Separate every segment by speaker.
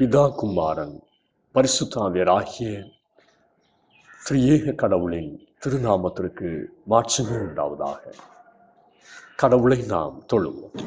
Speaker 1: பிதா குமாரன் பரிசுத்தாவியராகிய திரியேக கடவுளின் திருநாமத்திற்கு மாட்சிமை உண்டாவதாக. கடவுளை நாம் தொழுவோம்.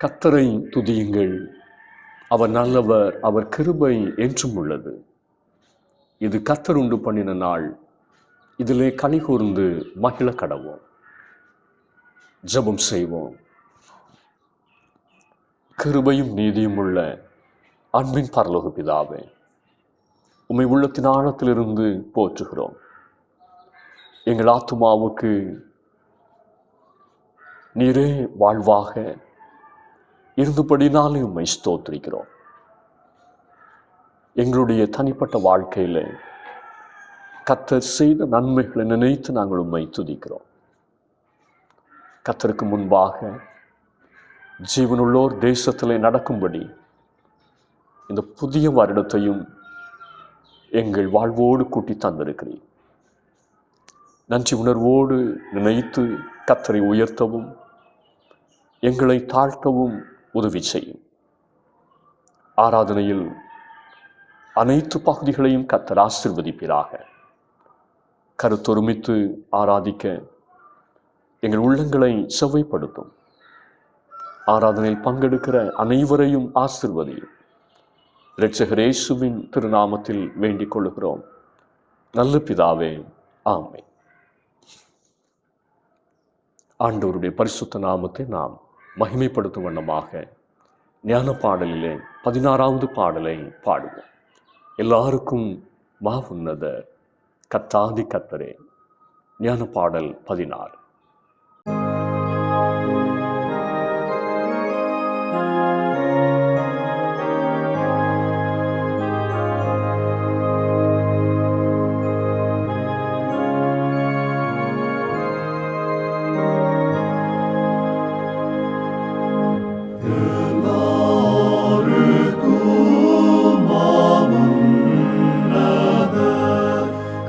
Speaker 1: கர்த்தரை துதியுங்கள், அவர் நல்லவர், அவர் கிருபை என்றும் உள்ளது. இது கர்த்தர் உண்டு பண்ணின நாள், இதிலே களி கூர்ந்து மகிழ கடவோம். ஜெபம் செய்வோம். கிருபையும் நீதியும் உள்ள அன்பின் பரலோக பிதாவே, உம்மை உள்ளத்தின் ஆழத்திலிருந்து போற்றுகிறோம். எங்கள் ஆத்துமாவுக்கு நீரே வாழ்வாக இருந்தபடினாலே உம்மை ஸ்தோத்திரிக்கிறோம். எங்களுடைய தனிப்பட்ட வாழ்க்கையில கர்த்தர் செய்த நன்மைகளை நினைத்து நாங்கள் உம்மை துதிக்கிறோம். கர்த்தருக்கு முன்பாக ஜீவனுள்ளோர் தேசத்திலே நடக்கும்படி இந்த புதிய வருடத்தையும் எங்கள் வாழ்வோடு கூட்டி தந்திருக்கிறீர். நன்றி உணர்வோடு நினைத்து கர்த்தரை உயர்த்தவும் எங்களை தாழ்த்தவும் உதவி செய்யும். ஆராதனையில் அனைத்து பகுதிகளையும் கர்த்தர் ஆசீர்வதிப்பீராக. கருத்தொருமித்து ஆராதிக்க எங்கள் உள்ளங்களை செவ்வைப்படுத்தும். ஆராதனையில் பங்கெடுக்கிற அனைவரையும் ஆசீர்வதியும். இரட்சகர் இயேசுவின் திருநாமத்தில் வேண்டிக் கொள்கிறோம் நல்ல பிதாவே, ஆமென். ஆண்டவருடைய பரிசுத்த நாமத்தை நாம் மகிமைப்படுத்தும் வண்ணமாக ஞான பாடலிலே 16வது பாடலை பாடுவோம். எல்லாருக்கும் மாவுன்னத கர்த்தாதி கர்த்தரே. ஞான பாடல் 16.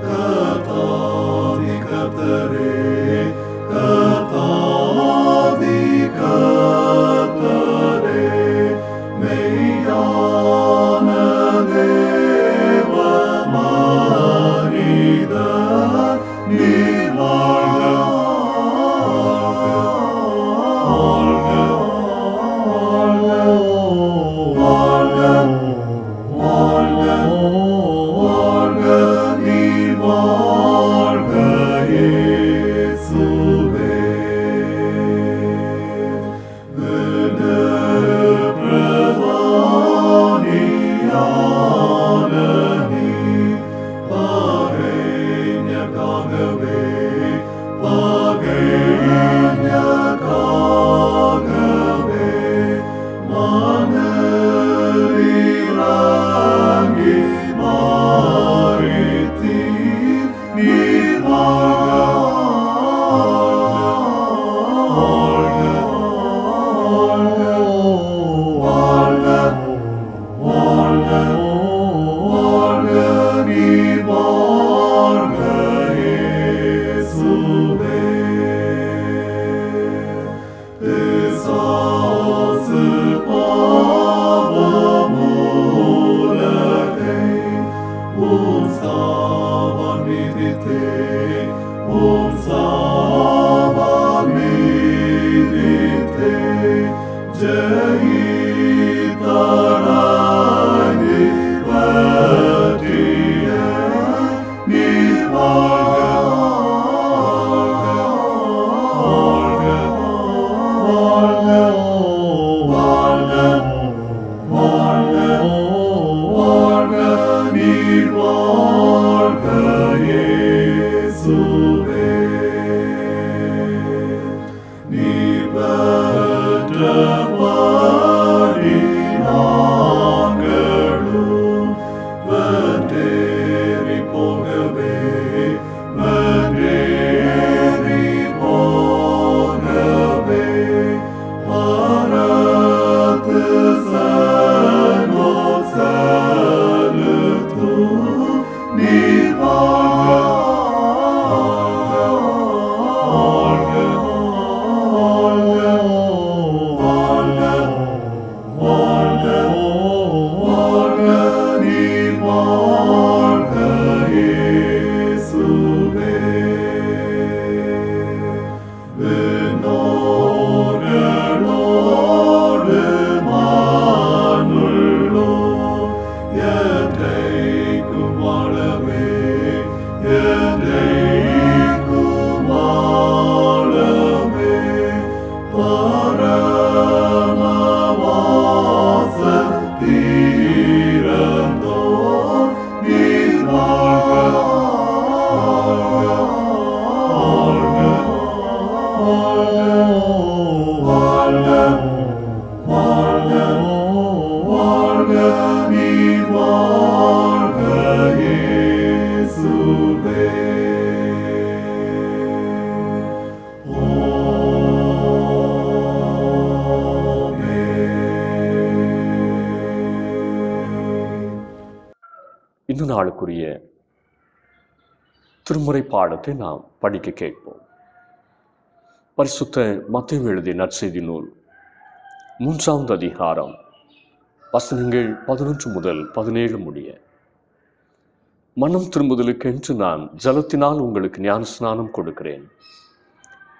Speaker 2: கர்த்தாதி கர்த்தரே
Speaker 1: இந்த நாளுக்குரிய திருமுறை பாடத்தை நாம் படிக்க கேட்போம். பரிசுத்த மத்தேயு எழுதிய நற்செய்தி நூல் 3வது அதிகாரம் வசனங்கள் 11 முதல் 17 முடிய. மனம் திரும்புதலுக்கென்று நான் ஜலத்தினால் உங்களுக்கு ஞானஸ்நானம் கொடுக்கிறேன்.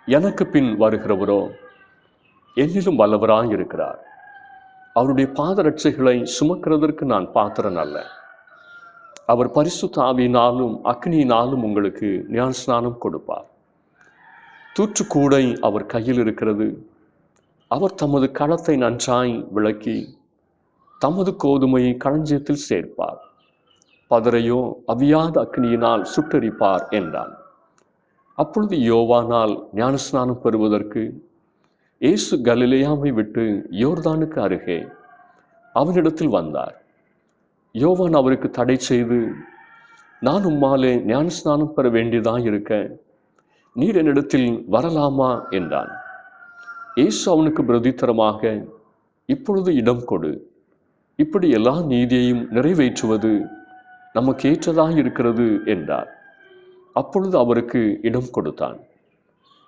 Speaker 1: எனக்கு பின் வருகிறவரோ என்னிலும் வல்லவராயிருக்கிறார். அவருடைய பாதரட்சைகளை சுமக்கிறதற்கு நான் பாத்திரன் அல்ல. அவர் பரிசுத்த ஆவியினாலும் அக்னியினாலும் உங்களுக்கு ஞானஸ்நானம் கொடுப்பார். தூற்றுக்கூடை அவர் கையில் இருக்கிறது. அவர் தமது களத்தை நன்றாய் விளக்கி தமது கோதுமையை களஞ்சியத்தில் சேர்ப்பார். பதரையோ அவியாத அக்னியினால் சுட்டெரிப்பார் என்றான். அப்பொழுது யோவானால் ஞானஸ்நானம் பெறுவதற்கு இயேசு கலிலேயாவை விட்டு யோர்தானுக்கு அருகே அவனிடத்தில் வந்தார். யோவான் அவருக்கு தடை செய்து, நான் உம்மாலே ஞானஸ்நானம் பெற வேண்டியதாயிருக்க நீர் என்னிடத்தில் வரலாமா என்றான். இயேசு அவனுக்கு பிரதித்தரமாக, இப்பொழுது இடம் கொடு. இப்படி எல்லா நீதியையும் நிறைவேற்றுவது நமக்கு ஏற்றதாயிருக்கிறது என்றார். அப்பொழுது அவருக்கு இடம் கொடுத்தான்.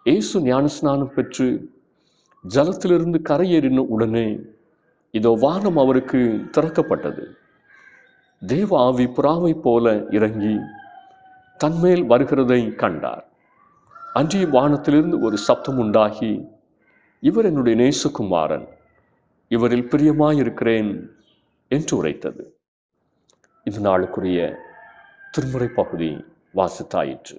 Speaker 1: இயேசு ஞானஸ்நானம் பெற்று ஜலத்திலிருந்து கரையேறின உடனே இதோ வானம் அவருக்கு திறக்கப்பட்டது. தேவ ஆவி புறாவை போல இறங்கி தன்மேல் வருகிறதை கண்டார். அன்றைய வானத்திலிருந்து ஒரு சப்தம் உண்டாகி, இவர் என்னுடைய நேசகுமாரன், இவரில் பிரியமாயிருக்கிறேன் என்று உரைத்தது. இந்த நாளுக்குரிய திருமுறை பகுதி வாசித்தாயிற்று.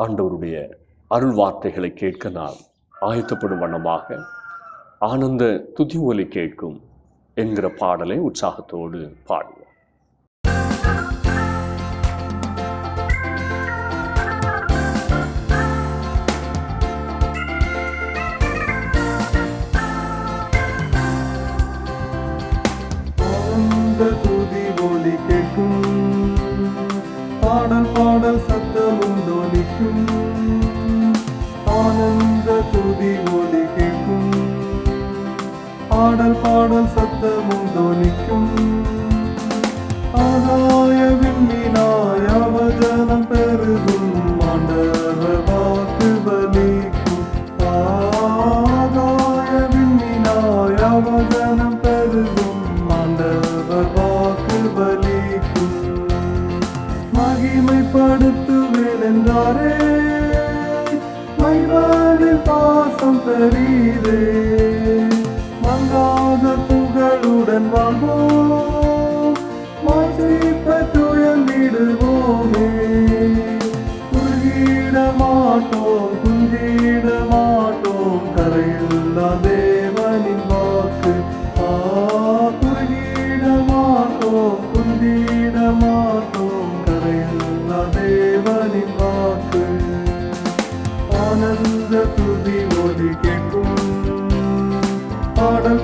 Speaker 1: ஆண்டவருடைய அருள் வார்த்தைகளை கேட்க நாம் ஆயத்தப்படும் வண்ணமாக ஆனந்த துதி ஒலி கேட்கும் என்கிற பாடலை உற்சாகத்தோடு பாடுவோம்.
Speaker 2: துதி ஒலி கேட்கும், பாடல் பாடல் சத்தமும் தோனிக்கும். ஆனந்த துதி ஒலி கேட்கும், பாடல் பாடல் சத்தமும் தோனிக்கும். ஆகாய விண்மீனாய் அவஜனம் பெருகும், ஆண்டவர் வாக்கு பலிக்கும். ஆகாய விண்மீனாய் அவஜனம் பெருகும், ஆண்டவர் வாக்கு பலிக்கும். மகிமைப்படுத்துவேன் என்றாரே, மைவானில் பாசம் பெரியதே. மங்காத புகழுடன் வாழ்வோம், மாசிப்ப துயர்ந்திடுவோமே. குறுகிட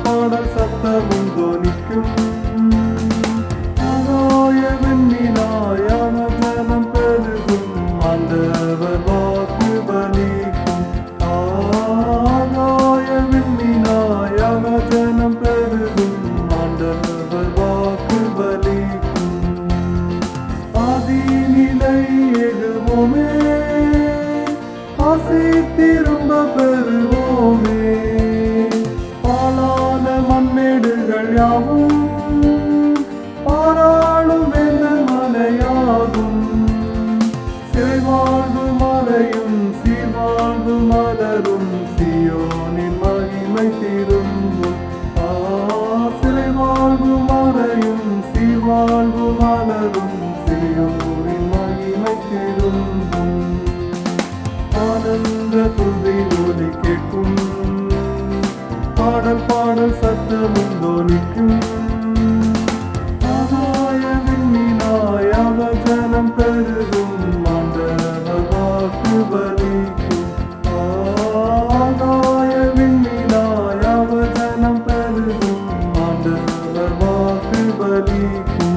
Speaker 2: பாடல் சத்தமும் தொனிக்கும். ஆகாய விண்ணினாயான ஜனம் பெருகும் ஆண்டவர் வாக்கு பலிக்கும். ஆகாய விண்ணினாயான ஜனம் பெருகும் ஆண்டவர் வாக்கு பலிக்கும். ஆதி நிலை எழுவோமே, ஆசை திரும்ப பெறுவோமே. பாலான மண்மேடுகள் யாவும் பாராளும் என்ற மலையாகும். சிறைவாழ்வு மறையும் சீர்வாழ்வு மலரும் சியோனின் மகிமை திரும்பும். சிறைவாழ்வு மறையும் சீர்வாழ்வு மலரும் சியோனின் மகிமை திரும்பும். ஆனந்த துதி ஒலி கேட்கும், பாடல் பாடல் சத்தமும் தொனிக்கும். ஆகாய விண்ணினாய் அவஜனம் பெருகும் ஆண்டவர் வாக்கு பலிக்கும். ஆகாய விண்ணினாய் அவஜனம் பெருகும் ஆண்டவர் வாக்கு பலிக்கும்.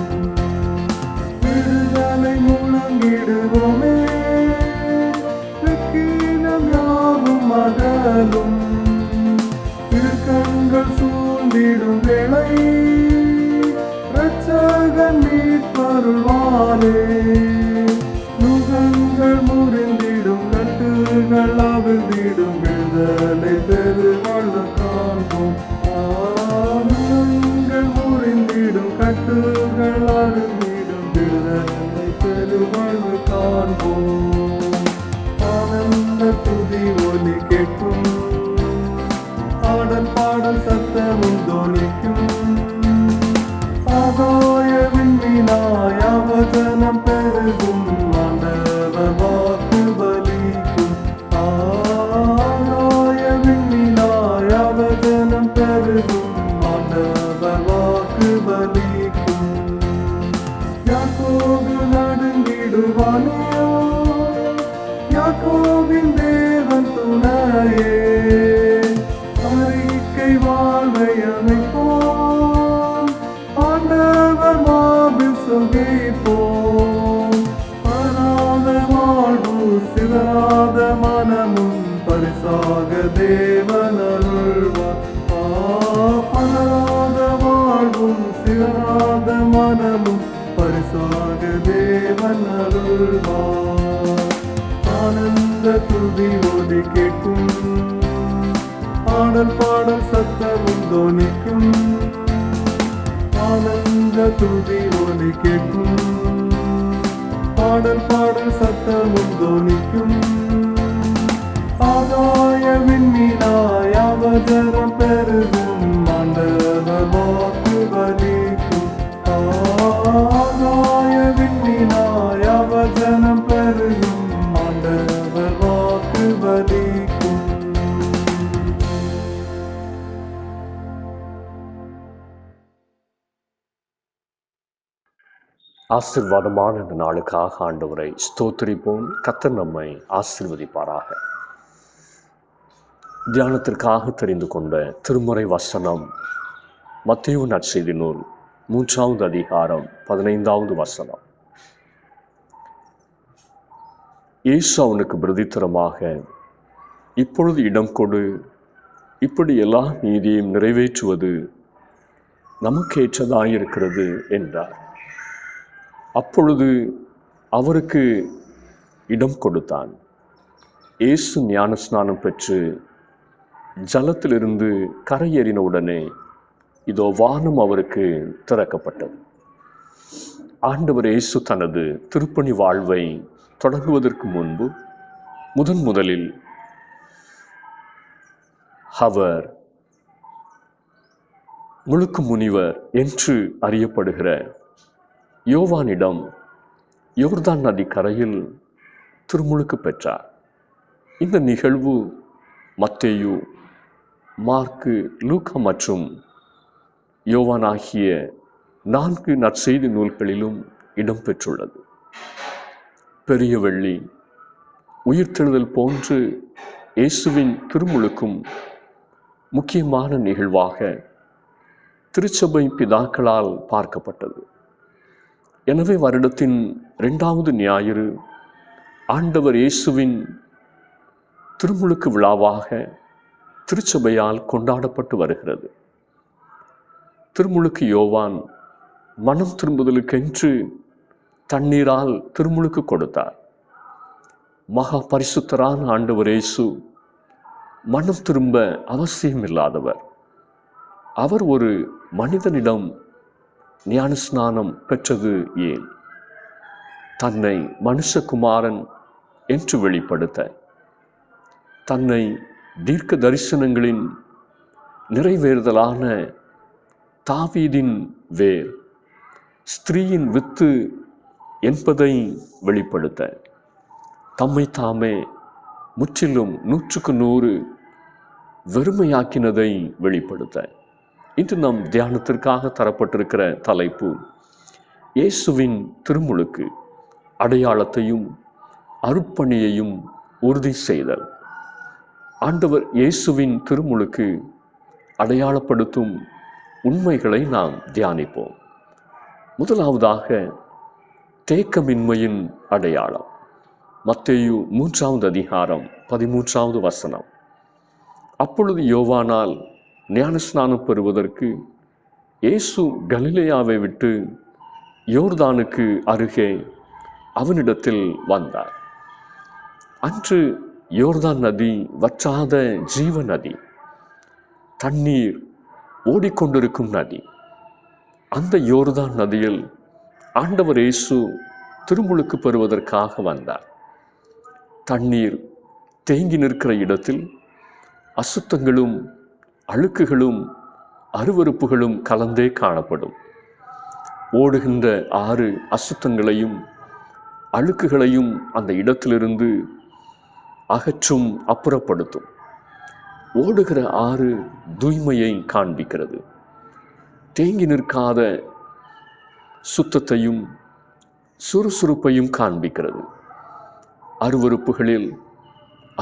Speaker 2: விடுதலை முழங்கிடுவோமே, வெட்கினம் யாவும் அகலும். இடுக்கண்கள் சூழ்ந்திடும் வேளை இரட்சகன் மீட்பருள்வாரே. நுகங்கள் முறிந்திடும் கட்டுகள் அவிழ்ந்திடும் விடுதலை பெருவாழ்வு காண்போம். நுகங்கள் முறிந்திடும் கட்டுகள் அவிழ்ந்திடும் விடுதலை பெருவாழ்வு காண்போம். ஆனந்த துதி ஒலி கேட்கும், பாடல் பாடல் சத்தமும் தொனிக்கும். ஆகாய விண்ணினாய் அவஜனம் பெருகும் ஆண்டவர் வாக்கு பலிக்கும். ஆகாய விண்ணினாய் அவஜனம் பெருகும் ஆண்டவர் வாக்கு பலிக்கும். யாக்கோபு நடுங்கிடுவானோ, யாக்கோபின் தேவன் துணையே. அறிக்கை வாழ்வை அமைப்போம், ஆண்டவர் மார்பில் சுகிப்போம். பராத வாழ்வு சிதறாத மனமும் பரிசாக தேவன் அருள்வார். பராத வாழ்வும் சிதறாத மனமும் பரிசாக தேவன் அருள்வார். ஆனந்த துதி ஒலி கேட்கும், பாடல் பாடல் சத்தமும் தொனிக்கும். ஆனந்த துதி ஒலி கேட்கும், பாடல் பாடல் சத்தமும் தொனிக்கும். ஆகாய விண்ணினாய் அவஜனம் பெருகும் ஆண்டவர் வாக்கு பலிக்கும். ஆகாய விண்ணினாய் அவஜனம் பெருகும் ஆண்டவர் வாக்கு பலிக்கும்.
Speaker 1: ஆசீர்வாதமான இந்த நாளுக்காக ஆண்டவரை ஸ்தோத்திரிப்போம். கர்த்தர் நம்மை ஆசீர்வதிப்பாராக. தியானத்திற்காக தெரிந்து கொண்ட திருமறை வசனம் மத்தேயு நற்செய்தி நூல் 3வது அதிகாரம் 15வது வசனம். இயேசு அவனுக்கு பிரதித்திரமாக, இப்பொழுது இடம் கொடு, இப்படி எல்லா நீதியையும் நிறைவேற்றுவது நமக்கேற்றதாயிருக்கிறது என்றார். அப்பொழுது அவருக்கு இடம் கொடுத்தான். இயேசு ஞானஸ்நானம் பெற்று ஜலத்திலிருந்து கரையேறின உடனே இதோ வானம் அவருக்கு திறக்கப்பட்டது. ஆண்டவர் இயேசு தனது திருப்பணி வாழ்வை தொடங்குவதற்கு முன்பு முதலில் அவர் முழுக்கு முனிவர் என்று அறியப்படுகிற யோவானிடம் யோர்தான் நதி கரையில் திருமுழுக்கு பெற்றார். இந்த நிகழ்வு மத்தேயு, மார்க்கு, லூக்கா மற்றும் யோவான் ஆகிய 4 நற்செய்தி நூல்களிலும் இடம்பெற்றுள்ளது. பெரிய வெள்ளி, உயிர்த்தெழுதல் போன்று இயேசுவின் திருமுழுக்கும் முக்கியமான நிகழ்வாக திருச்சபை பிதாக்களால் பார்க்கப்பட்டது. எனவே வருடத்தின் 2வது ஞாயிறு ஆண்டவர் இயேசுவின் திருமுழுக்கு விழாவாக திருச்சபையால் கொண்டாடப்பட்டு வருகிறது. திருமுழுக்கு யோவான் மனம் திரும்புதலுக்கென்று தண்ணீரால் திருமுழுக்கு கொடுத்தார். மகா பரிசுத்தரான ஆண்டவர் இயேசு மனம் திரும்ப அவசியமில்லாதவர். அவர் ஒரு மனிதனிடம் ஞானஸ்நானம் பெற்றது ஏன்? தன்னை மனுஷகுமாரன் என்று வெளிப்படுத்த, தன்னை தீர்க்க தரிசனங்களின் நிறைவேறுதலான தாவீதின் வேர், ஸ்திரீயின் வித்து என்பதை வெளிப்படுத்த, தம்மை தாமே முற்றிலும் 100க்கு 100 வெறுமையாக்கினதை வெளிப்படுத்த. இன்று நம் தியானத்திற்காக தரப்பட்டிருக்கிற தலைப்பு இயேசுவின் திருமுழுக்கு, அடையாளத்தையும் அருட்பணியையும் உறுதி செய்தல். ஆண்டவர் இயேசுவின் திருமுழுக்கு அடையாளப்படுத்தும் உண்மைகளை நாம் தியானிப்போம். முதலாவதாக தேக்கமின்மையின் அடையாளம். மத்தேயு 3வது அதிகாரம் 13வது வசனம். அப்பொழுது யோவானால் ஞானஸ்நானம் பெறுவதற்கு இயேசு கலிலேயாவை விட்டு யோர்தானுக்கு அருகே அவனிடத்தில் வந்தார். அன்று யோர்தான் நதி வற்றாத ஜீவ நதி, தண்ணீர் ஓடிக்கொண்டிருக்கும் நதி. அந்த யோர்தான் நதியில் ஆண்டவர் இயேசு திருமுழுக்கு பெறுவதற்காக வந்தார். தண்ணீர் தேங்கி நிற்கிற இடத்தில் அசுத்தங்களும் அழுக்குகளும் அருவருப்புகளும் கலந்தே காணப்படும். ஓடுகின்ற ஆறு அசுத்தங்களையும் அழுக்குகளையும் அந்த இடத்திலிருந்து அகற்றும், அப்புறப்படுத்தும். ஓடுகிற ஆறு தூய்மையை காண்பிக்கிறது. தேங்கி நிற்காத சுத்தத்தையும் சுறுசுறுப்பையும் காண்பிக்கிறது. அருவருப்புகளில்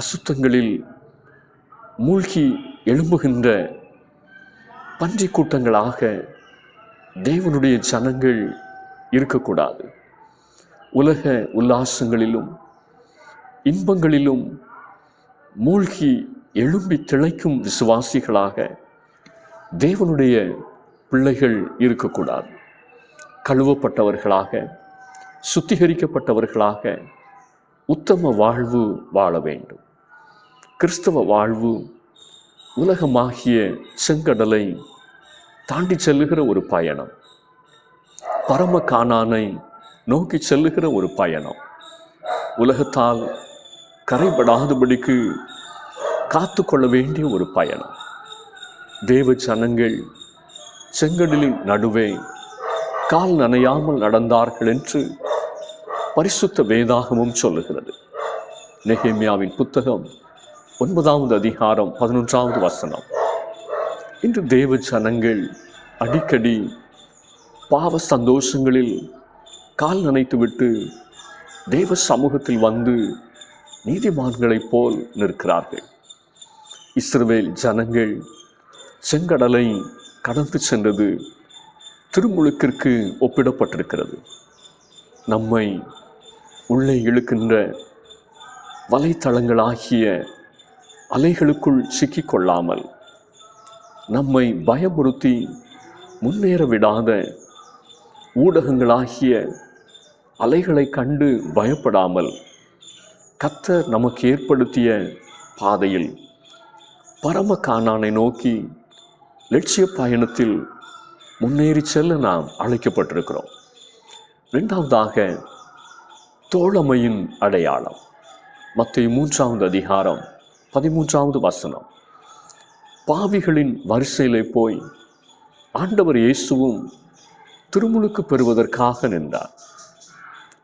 Speaker 1: அசுத்தங்களில் மூழ்கி எழும்புகின்ற பன்றி கூட்டங்களாக தேவனுடைய ஜனங்கள் இருக்கக்கூடாது. உலக உல்லாசங்களிலும் இன்பங்களிலும் மூழ்கி எழும்பி திளைக்கும் விசுவாசிகளாக தேவனுடைய பிள்ளைகள் இருக்கக்கூடாது. கழுவப்பட்டவர்களாக, சுத்திகரிக்கப்பட்டவர்களாக உத்தம வாழ்வு வாழ வேண்டும். கிறிஸ்தவ வாழ்வு உலகமாகிய செங்கடலை தாண்டி செல்லுகிற ஒரு பயணம், பரம கானானை நோக்கி செல்லுகிற ஒரு பயணம். உலகத்தால் கரைபடாதபடிக்கு காத்து கொள்ள வேண்டிய ஒரு பயணம். தேவ ஜனங்கள் செங்கடலின் நடுவே கால் நனையாமல் நடந்தார்கள் என்று பரிசுத்த வேதாகமும் சொல்லுகிறது. நெகேமியாவின் புத்தகம் 9வது அதிகாரம் 11வது வசனம். இன்று தேவ ஜனங்கள் அடிக்கடி பாவ சந்தோஷங்களில் கால் நனைத்துவிட்டு தேவ சமூகத்தில் வந்து நீதிமான்களைப் போல் நிற்கிறார்கள். இஸ்ரவேல் ஜனங்கள் செங்கடலை கடந்து சென்றது திருமுழுக்கிற்கு ஒப்பிடப்பட்டிருக்கிறது. நம்மை உள்ளே இழுக்கின்ற வலைத்தளங்களாகிய அலைகளுக்குள் சிக்கிக்கொள்ளாமல், நம்மை பயமுறுத்தி முன்னேற விடாத ஊடகங்களாகிய அலைகளை கண்டு பயப்படாமல், கர்த்தர் நமக்கு ஏற்படுத்திய பாதையில் பரம கானானை நோக்கி லட்சிய பயணத்தில் முன்னேறி செல்ல நாம் அழைக்கப்பட்டிருக்கிறோம். 2வதாக தோழமையின் அடையாளம். மத்தேயு 3வது அதிகாரம் 13வது வசனம். பாவிகளின் வரிசையிலே போய் ஆண்டவர் இயேசுவும் திருமுழுக்கு பெறுவதற்காக நின்றார்.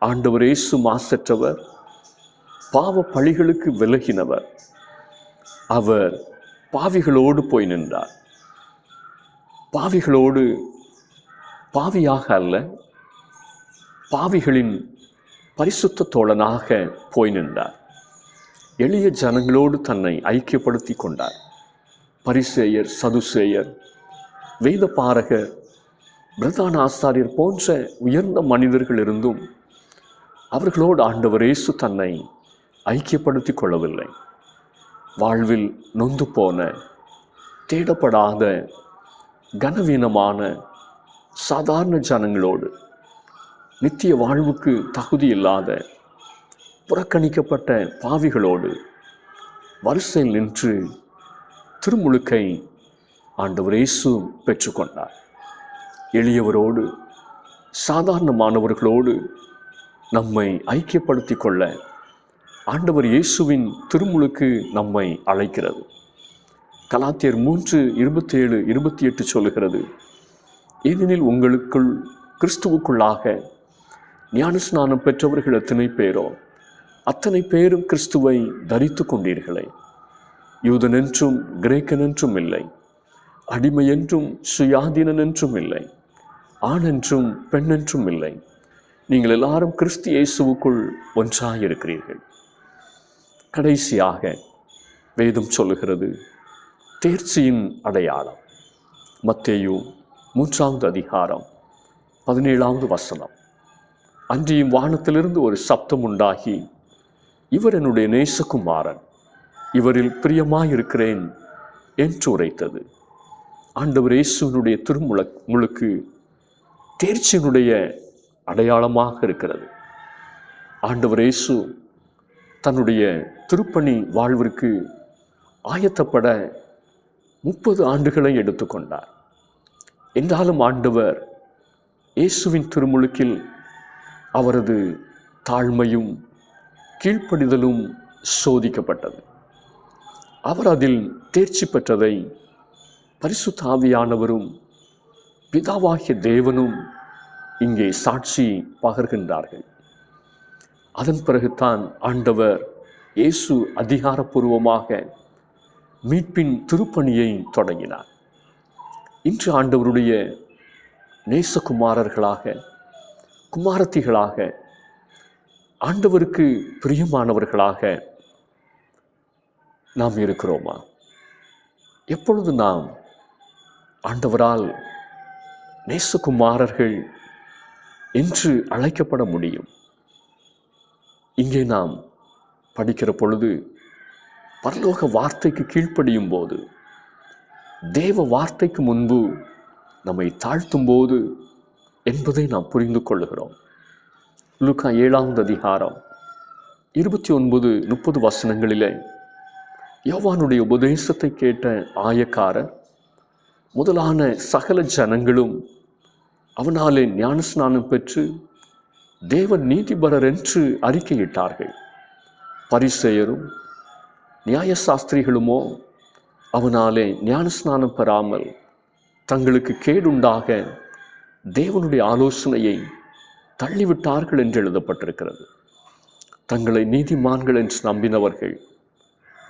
Speaker 1: ஆண்டவர் இயேசு மாசற்றவர், பாவ பழிகளுக்கு விலகினவர். அவர் பாவிகளோடு போய் நின்றார். பாவிகளோடு, பாவியாக அல்ல, பாவிகளின் பரிசுத்த தோழனாக போய் நின்றார். எளிய ஜனங்களோடு தன்னை ஐக்கியப்படுத்தி கொண்டார். பரிசேயர், சதுசேயர், வேத பாரகர், பிரதான ஆசாரியர் போன்ற உயர்ந்த மனிதர்கள் இருந்தும் அவர்களோடு ஆண்டவர் இயேசு தன்னை ஐக்கியப்படுத்திக் கொள்ளவில்லை. வாழ்வில் நொந்து போன, தேடப்படாத, கனவீனமான சாதாரண ஜனங்களோடு, நித்திய வாழ்வுக்கு தகுதி இல்லாத புறக்கணிக்கப்பட்ட பாவிகளோடு வரிசையில் நின்று திருமுழுக்கை ஆண்டவர் இயேசு பெற்றுக்கொண்டார். எளியவரோடு, சாதாரணமானவர்களோடு நம்மை ஐக்கியப்படுத்திக் கொள்ள ஆண்டவர் இயேசுவின் திருமுழுக்கு நம்மை அழைக்கிறது. கலாத்தியர் 3:27-28 சொல்லுகிறது, ஏனெனில் உங்களுக்குள் கிறிஸ்துவுக்குள்ளாக ஞானஸ்நானம் பெற்றவர்கள் எத்தனை பேரோ அத்தனை பேரும் கிறிஸ்துவை தரித்து கொண்டீர்களே. யூதன் என்றும் கிரேக்கன் என்றும் இல்லை, அடிமை என்றும் சுயாதீனன் என்றும் இல்லை, ஆண் என்றும் பெண் என்றும் இல்லை, நீங்கள் எல்லாரும் கிறிஸ்து இயேசுவுக்குள் ஒன்றாயிருக்கிறீர்கள். கடைசியாக வேதம் சொல்லுகிறது தேர்ச்சியின் அடையாளம். மத்தேயு 3:17 அன்றியும் வானத்திலிருந்து ஒரு சப்தம் உண்டாகி, இவர் என்னுடைய நேசகுமாரன், இவரில் பிரியமாயிருக்கிறேன் என்று உரைத்தது. ஆண்டவர் இயேசுவினுடைய திருமுழுக்கு தேர்ச்சியினுடைய அடையாளமாக இருக்கிறது. ஆண்டவர் இயேசு தன்னுடைய திருப்பணி வாழ்விற்கு ஆயத்தப்பட 30 ஆண்டுகளை எடுத்துக்கொண்டார். என்றாலும் ஆண்டவர் இயேசுவின் திருமுழுக்கில் அவரது தாழ்மையும் கீழ்ப்படிதலும் சோதிக்கப்பட்டது. அவர் அதில் தேர்ச்சி பெற்றதை பரிசுத்த ஆவியானவரும் பிதாவாகிய தேவனும் இங்கே சாட்சி பகர்கின்றார்கள். அதன் பிறகுதான் ஆண்டவர் இயேசு அதிகாரப்பூர்வமாக மீட்பின் திருப்பணியை தொடங்கினார். இன்று ஆண்டவருடைய நேசகுமாரர்களாக, குமாரத்திகளாக, ஆண்டவருக்கு பிரியமானவர்களாக நாம் இருக்கிறோமா? எப்பொழுது நாம் ஆண்டவரால் நேசகுமாரர்கள் என்று அழைக்கப்பட முடியும்? இங்கே நாம் படிக்கிற பொழுது பரலோக வார்த்தைக்கு கீழ்ப்படியும் போது, தேவ வார்த்தைக்கு முன்பு நம்மை தாழ்த்தும் போது என்பதை நாம் புரிந்து கொள்ளுகிறோம். லூக்கா 7:29-30 யோவானுடைய உபதேசத்தை கேட்ட ஆயக்காரர் முதலான சகல ஜனங்களும் அவனாலே ஞானஸ்நானம் பெற்று தேவன் நீதிபரர் என்று அறிக்கையிட்டார்கள். பரிசேயரும் நியாயசாஸ்திரிகளுமோ அவனாலே ஞானஸ்நானம் பெறாமல் தங்களுக்கு கேடுண்டாக தேவனுடைய ஆலோசனையை தள்ளிவிட்டார்கள் என்று எழுதப்பட்டிருக்கிறது. தங்களை நீதிமான்கள் என்று நம்பினவர்கள்,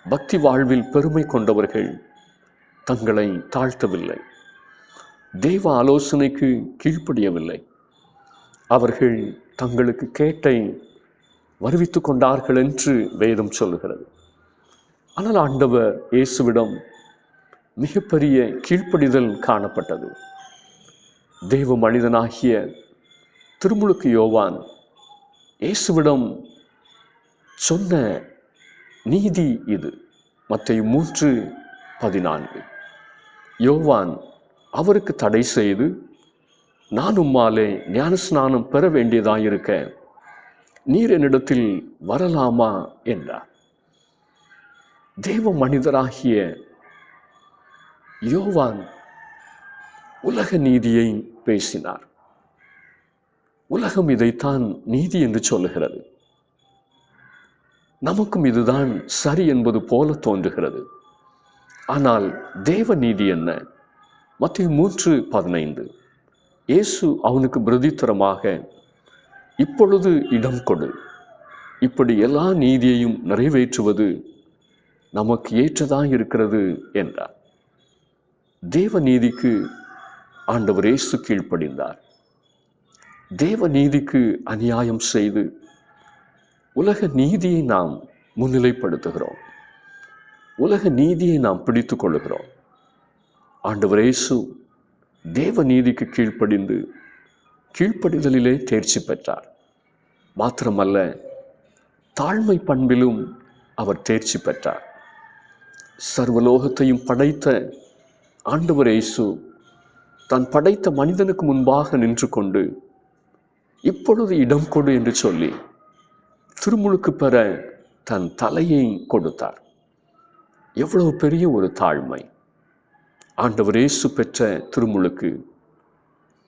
Speaker 1: பக்தி வாழ்வில் பெருமை கொண்டவர்கள் தங்களை தாழ்த்தவில்லை, தேவ ஆலோசனைக்கு கீழ்ப்படியவில்லை. அவர்கள் தங்களுக்கு கேட்டை வருவித்து கொண்டார்கள் என்று வேதம் சொல்லுகிறது. ஆனால் ஆண்டவர் இயேசுவிடம் மிகப்பெரிய கீழ்ப்படிதல் காணப்பட்டது. தேவ மனிதனாகிய திருமுழுக்கு யோவான் இயேசுவிடம் சொன்ன நீதி இது. மத்தேயு 3:14 யோவான் அவருக்கு தடை செய்து, நான் உம்மாலே ஞானஸ்நானம் பெற வேண்டியதாயிருக்க நீர் என்னிடத்தில் வரலாமா என்றார். தேவ மனிதராகிய யோவான் உலக நீதியை பேசினார். உலகம் இதைத்தான் நீதி என்று சொல்லுகிறது. நமக்கும் இதுதான் சரி என்பது போல தோன்றுகிறது. ஆனால் தேவ நீதி என்ன? மத்தேயு 3:15 இயேசு அவனுக்கு பிரதித்தரமாக, இப்பொழுது இடம் கொடு, இப்படி எல்லா நீதியையும் நிறைவேற்றுவது நமக்கு ஏற்றதாக இருக்கிறது என்றார். தேவ நீதிக்கு ஆண்டவர் இயேசு கீழ்ப்படிந்தார். தேவ நீதிக்கு அநியாயம் செய்து உலக நீதியை நாம் முன்னிலைப்படுத்துகிறோம். உலக நீதியை நாம் பிடித்து கொள்ளுகிறோம். ஆண்டவர் இயேசு தேவ நீதிக்கு கீழ்ப்படிதலிலே தேர்ச்சி பெற்றார். மாத்திரமல்ல, தாழ்மை பண்பிலும் அவர் தேர்ச்சி பெற்றார். சர்வலோகத்தையும் படைத்த ஆண்டவர் இயேசு தான் படைத்த மனிதனுக்கு முன்பாக நின்று கொண்டு, இப்பொழுது இடம் கொடு என்று சொல்லி திருமுழுக்கு பெற தன் தலையை கொடுத்தார். எவ்வளவு பெரிய ஒரு தாழ்மை! ஆண்டவர் இயேசு பெற்ற திருமுழுக்கு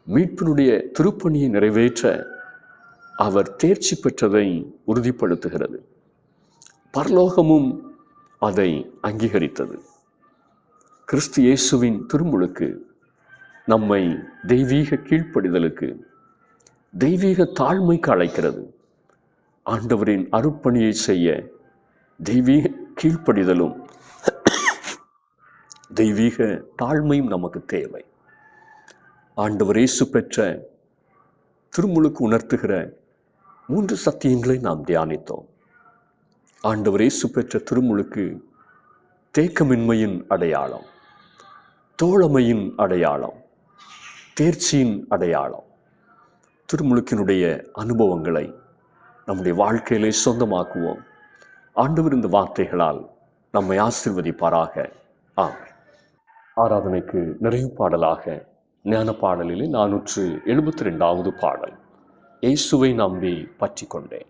Speaker 1: மீட்பினுடைய திருப்பணியை நிறைவேற்ற அவர் தேர்ச்சி பெற்றதை உறுதிப்படுத்துகிறது. பரலோகமும் அதை அங்கீகரித்தது. கிறிஸ்து இயேசுவின் திருமுழுக்கு நம்மை தெய்வீக கீழ்ப்படிதலுக்கு, தெய்வீக தாழ்மைக்கு அழைக்கிறது. ஆண்டவரின் அருட்பணியை செய்ய தெய்வீக கீழ்ப்படிதலும் தெய்வீக தாழ்மையும் நமக்கு தேவை. ஆண்டவர் இயேசு பெற்ற திருமுழுக்கு உணர்த்துகிற 3 சத்தியங்களை நாம் தியானித்தோம். ஆண்டவர் இயேசு பெற்ற திருமுழுக்கு தேக்கமின்மையின் அடையாளம், தோழமையின் அடையாளம், தேர்ச்சியின் அடையாளம். திருமுழுக்கினுடைய அனுபவங்களை நம்முடைய வாழ்க்கையிலே சொந்தமாக்குவோம். ஆண்டவர் இந்த வார்த்தைகளால் நம்மை ஆசீர்வதிப்பாராக. ஆமென். ஆராதனைக்கு நிறைவு பாடலாக ஞான பாடலிலே 472வது பாடல், இயேசுவை நம்பி பற்றி கொண்டேன்.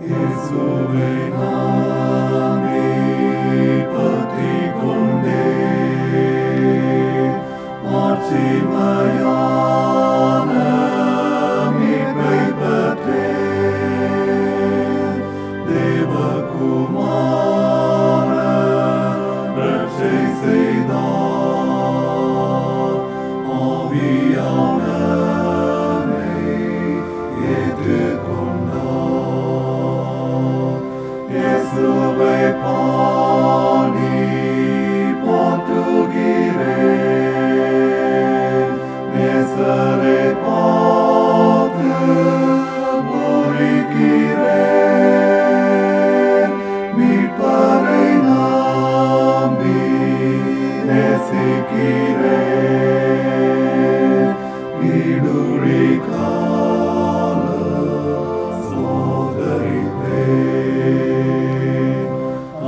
Speaker 2: இயேசுவை நம்பி பற்றிக் கொண்டேன், மாட்சிமையான மீட்பை பெற்றேன். தேவகுமாரன் ரட்சை செய்தார், ஆவியானவரை ஏற்றுக்கொண்டார். இயேசுவை பாடி போற்றுகிறேன், நேசரை பார்த்து பூரிக்கிறேன். மீட்பரை நம்பி நேசிக்கிறேன், விடுதலை கால சோதரிப்பேன்.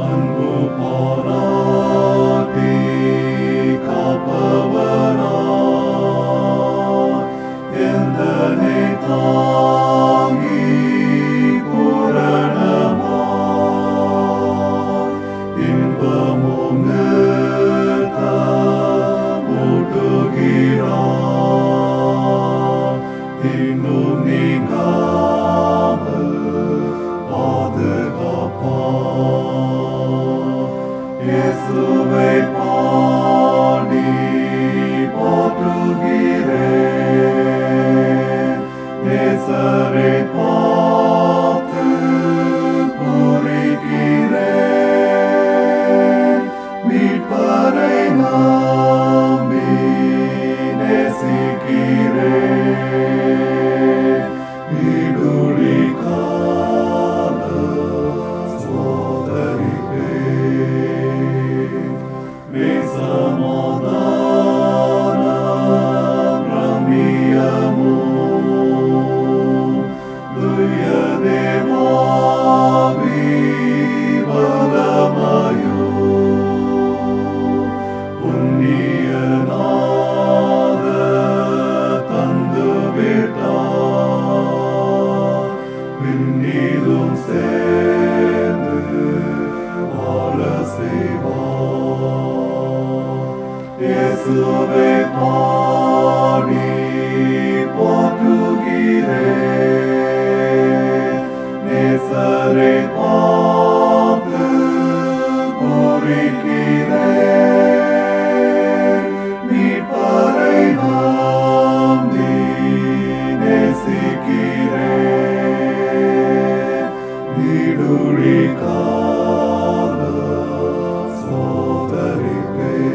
Speaker 2: அன்பு பாராட்டி காப்பவராய் எந்தனை தாங்கி பூரணமாய் இன்பமும் ஊட்டுகிறார். இன்னும் நீங்காமல் பாதுகாப்பார். இயேசுவை பாடி போற்றுகிறேன், நேசரை பார்த்து பூரிக்கிறேன். மீட்பரை நம்பி நேசிக்கிறேன், விடுதலை கால சோதரிப்பேன். சமாதானம் ரம்மியமும் துய தேவாவி வல்லமையும் புண்ணியநாத தந்து விட்டார். விண்ணிலும் சேர்ந்து வாழ செய்வார். இயேசுவை பாடி போற்றுகிறேன், நேசரை பார்த்து பூரிக்கிறேன். மீட்பரை நம்பி நேசிக்கிறேன், விடுதலை கால சோதரிப்பேன்.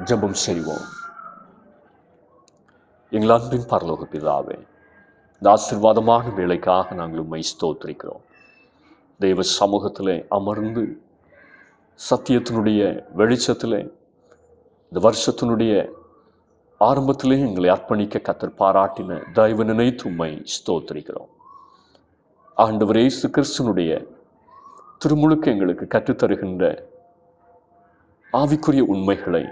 Speaker 1: ஜெபம் செய்வோம். எங்கள் அன்பின் பரலோக பிதாவே, இந்த ஆசீர்வாதமான வேலைக்காக நாங்கள் உம்மை ஸ்தோத்திரிக்கிறோம். தெய்வ சமூகத்திலே அமர்ந்து சத்தியத்தினுடைய வெளிச்சத்திலே இந்த வருஷத்தினுடைய ஆரம்பத்திலே எங்களை அர்ப்பணிக்க கர்த்தர் பாராட்டின தயவு நினைத்து உம்மை ஸ்தோத்திரிக்கிறோம். ஆண்டவர் இயேசு கிறிஸ்துனுடைய திருமுழுக்கு எங்களுக்கு கற்றுத்தருகின்ற ஆவிக்குரிய உண்மைகளை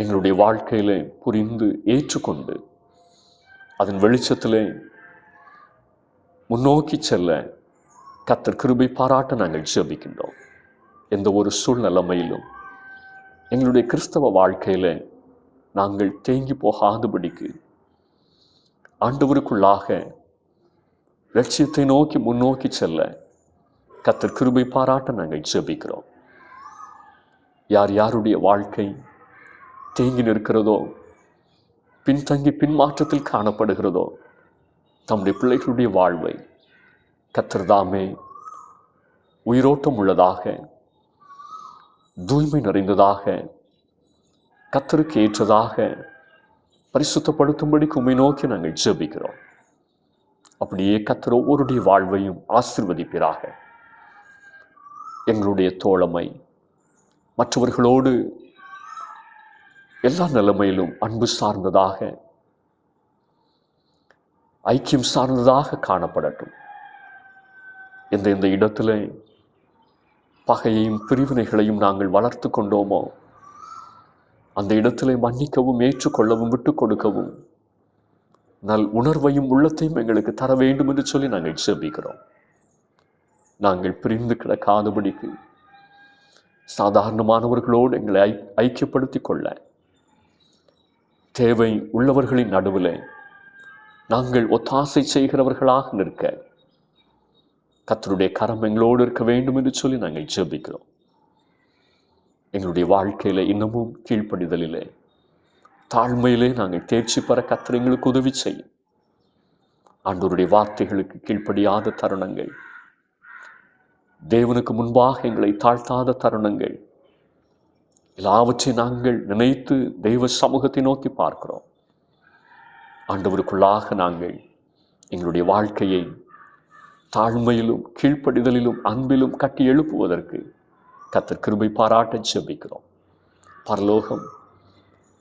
Speaker 1: எங்களுடைய வாழ்க்கையிலே புரிந்து ஏற்றுக்கொண்டு அதன் வெளிச்சத்திலே முன்னோக்கி செல்ல கர்த்தர் கிருபை பாராட்ட நாங்கள் ஜெபிக்கின்றோம். எந்த ஒரு சூழ்நிலைமையிலும் எங்களுடைய கிறிஸ்தவ வாழ்க்கையில நாங்கள் தேங்கி போகாதபடிக்கு ஆண்டவருக்குள்ளாக லட்சியத்தை நோக்கி முன்னோக்கி செல்ல கர்த்தர் கிருபை பாராட்ட நாங்கள் ஜெபிக்கிறோம். யார் யாருடைய வாழ்க்கை தேங்கி நிற்கிறதோ, பின்தங்கி பின்மாற்றத்தில் காணப்படுகிறதோ, தம்முடைய பிள்ளைகளுடைய வாழ்வை கர்த்தர் தாமே உயிரோட்டம் உள்ளதாக, தூய்மை நிறைந்ததாக, கர்த்தருக்கு ஏற்றதாக பரிசுத்தப்படுத்தும்படி உம்மை நோக்கி நாங்கள் ஜெபிக்கிறோம். அப்படியே கர்த்தர் ஒவ்வொருடைய வாழ்வையும் ஆசீர்வதிப்பீராக. எங்களுடைய தோழமை மற்றவர்களோடு எல்லா நிலைமையிலும் அன்பு சார்ந்ததாக, ஐக்கியம் சார்ந்ததாக காணப்படட்டும். எந்த இடத்துல பகையையும் பிரிவினைகளையும் நாங்கள் வளர்த்து கொண்டோமோ அந்த இடத்திலே மன்னிக்கவும் ஏற்றுக்கொள்ளவும் விட்டு கொடுக்கவும் நல் உணர்வையும் உள்ளத்தையும் எங்களுக்கு தர வேண்டும் என்று சொல்லி நாங்கள் ஜெபிக்கிறோம். நாங்கள் பிரிந்து கிடக்காதபடிக்கு சாதாரணமானவர்களோடு எங்களை ஐக்கியப்படுத்தி கொள்ள தேவை உள்ளவர்களின் நடுவில் நாங்கள் ஒத்தாசை செய்கிறவர்களாக நிற்க கர்த்தருடைய கரம் எங்களோடு இருக்க வேண்டும் என்று சொல்லி நாங்கள் ஜெபிக்கிறோம். எங்களுடைய வாழ்க்கையில இன்னமும் கீழ்ப்படிதலிலே தாழ்மையிலே நாங்கள் தேர்ச்சி பெற கர்த்தர் எங்களுக்கு உதவி செய்யும். ஆண்டவருடைய வார்த்தைகளுக்கு கீழ்ப்படியாத தருணங்கள், தேவனுக்கு முன்பாக எங்களை தாழ்த்தாத தருணங்கள் எல்லாவற்றையும் நாங்கள் நினைத்து தெய்வ சமூகத்தை நோக்கி பார்க்கிறோம். ஆண்டவருக்குள்ளாக நாங்கள் எங்களுடைய வாழ்க்கையை தாழ்மையிலும் கீழ்ப்படிதலிலும் அன்பிலும் கட்டி எழுப்புவதற்கு கர்த்தர் கிருபை பாராட்ட ஜெபிக்கிறோம். பரலோகம்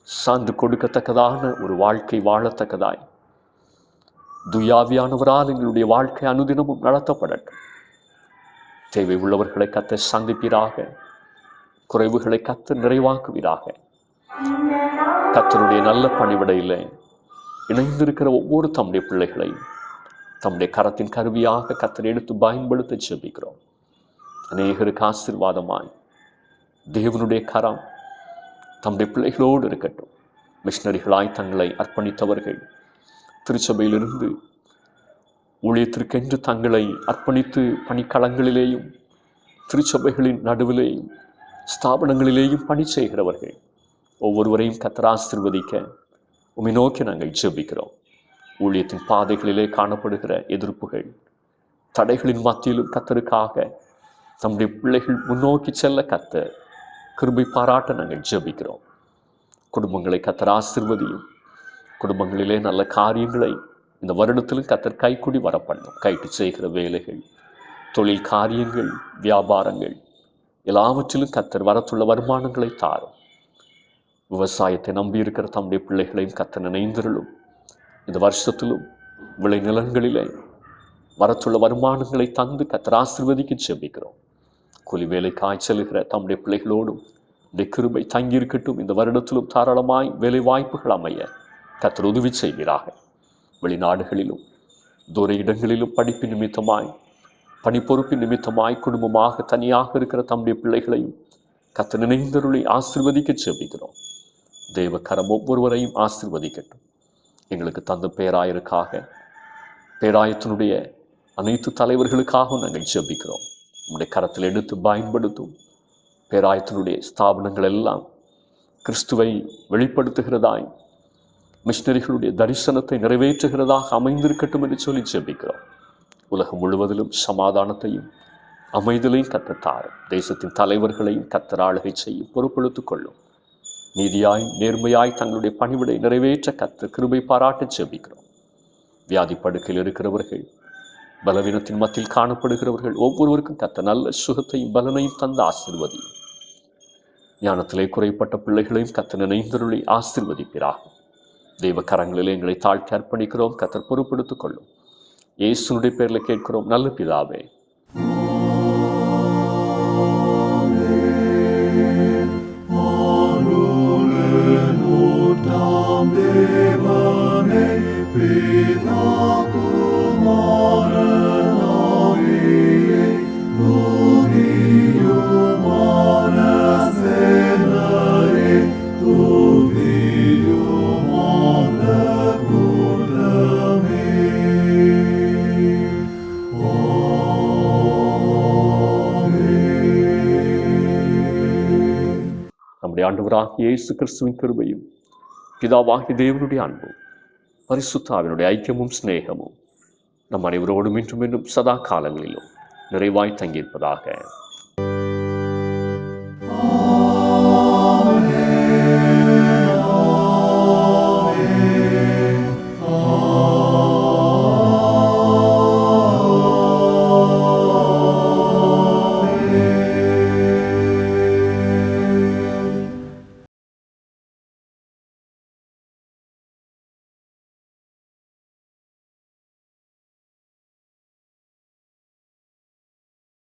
Speaker 1: சான்று கொடுக்கத்தக்கதான ஒரு வாழ்க்கை வாழத்தக்கதாய் துயாவியானவரால் எங்களுடைய வாழ்க்கை அனுதினமும் நடத்தப்படட்டும். தேவை உள்ளவர்களை கர்த்தர் சந்திப்பீராக, குறைவுகளை கர்த்தர் நிறைவாக்குவீராக. கர்த்தருடைய நல்ல பணிவிடையிலே இணைந்திருக்கிற ஒவ்வொரு தம்முடைய பிள்ளைகளை தம்முடைய கரத்தின் கருவியாக கர்த்தர் எடுத்து பயன்படுத்த ஜெபிக்கிறோம். அநேகருக்கு ஆசீர்வாதமாய் தேவனுடைய கரம் தம்முடைய பிள்ளைகளோடு இருக்கட்டும். மிஷனரிகளாய் தங்களை அர்ப்பணித்தவர்கள், திருச்சபையிலிருந்து ஊழியத்திற்கென்று தங்களை அர்ப்பணித்து பணிக்களங்களிலேயும் திருச்சபைகளின் நடுவிலேயும் ஸ்தாபனங்களிலேயும் பணி செய்கிறவர்கள் ஒவ்வொருவரையும் கர்த்தர் ஆசீர்வதிக்க உம்மை நோக்கி நாங்கள் ஜெபிக்கிறோம். ஊழியத்தின் பாதைகளிலே காணப்படுகிற எதிர்ப்புகள், தடைகளின் மத்தியிலும் கர்த்தருக்காக தம்முடைய பிள்ளைகள் முன்னோக்கி செல்ல கர்த்தர் கிருபை பாராட்ட நாங்கள் ஜெபிக்கிறோம். குடும்பங்களை கர்த்தர் ஆசீர்வதியும். குடும்பங்களிலே நல்ல காரியங்களை இந்த வருடத்திலும் கர்த்தர் கைக்குடி வரப்பண்ணும். கைட்டு செய்கிற வேலைகள், தொழில் காரியங்கள், வியாபாரங்கள் எல்லாவற்றிலும் கர்த்தர் வரத்துள்ள வருமானங்களை தாரும். விவசாயத்தை நம்பியிருக்கிற தம்முடைய பிள்ளைகளையும் கர்த்தர் நினைந்திருளும். இந்த வருஷத்திலும் விளை நிலங்களிலே வரத்துள்ள வருமானங்களை தந்து கர்த்தர் ஆசீர்வதிக்க ஜெபிக்கிறோம். கூலி வேலை காய்ச்சலுகிற தம்முடைய பிள்ளைகளோடும் இந்த கிருபை தங்கியிருக்கட்டும். இந்த வருடத்திலும் தாராளமாய் வேலை வாய்ப்புகள் அமைய கர்த்தர் உதவி செய்கிறாக. வெளிநாடுகளிலும் தூர இடங்களிலும் படிப்பு நிமித்தமாய், பணி பொறுப்பு நிமித்தமாய் குடும்பமாக தனியாக இருக்கிற தம்முடைய பிள்ளைகளையும் கர்த்தர் நினைந்தருளை ஆசீர்வதிக்க ஜெபிக்கிறோம். தேவ கரம் ஒவ்வொருவரையும் ஆசீர்வதிக்கட்டும். எங்களுக்கு தந்த பேராயருக்காக, பேராயத்தினுடைய அனைத்து தலைவர்களுக்காகவும் நாங்கள் ஜெபிக்கிறோம். உம்முடைய கரத்தில் எடுத்து பயன்படுத்தும். பேராயத்தினுடைய ஸ்தாபனங்கள் எல்லாம் கிறிஸ்துவை வெளிப்படுத்துகிறதாய், மிஷனரிகளுடைய தரிசனத்தை நிறைவேற்றுகிறதாக அமைந்திருக்கட்டும் என்று சொல்லி ஜெபிக்கிறோம். உலகம் முழுவதிலும் சமாதானத்தையும் அமைதலையும் கர்த்தர் தாரும். தேசத்தின் தலைவர்களையும் கர்த்தர் ஆளுகை செய்யும் பொறுப்பெடுத்துக் கொள்ளும். நீதியாய் நேர்மையாய் தங்களுடைய பணிவிடை நிறைவேற்ற கர்த்தர் கிருபை பாராட்ட ஜெபிக்கிறோம். வியாதி படுக்கையில் இருக்கிறவர்கள், பலவீனத்தின் மத்தியில் காணப்படுகிறவர்கள் ஒவ்வொருவருக்கும் கர்த்தர் நல்ல சுகத்தையும் பலனையும் தந்து ஆசீர்வதி. ஞானத்திலே குறைப்பட்ட பிள்ளைகளையும் கர்த்தர் நினைந்தருளி ஆசீர்வதிப்பீராக. தெய்வ கரங்களிலே எங்களை தாழ்த்தி அர்ப்பணிக்கிறோம். கர்த்தர் பொறுப்படுத்திக் கொள்ளும். இயேசுனுடைய பேரில் கேட்கிறோம் நல்ல பிதாவே. நம்முடைய ஆண்டவராகிய இயேசு கிறிஸ்துவின் கிருபையும் பிதாவாகிய தேவனுடைய அன்பும் பரிசுத்த ஆவியினுடைய ஐக்கியமும் சிநேகமும் நம் அனைவரோடும் இன்றும் இன்னும் சதா காலங்களிலும் நிறைவாய் தங்கியிருப்பதாக.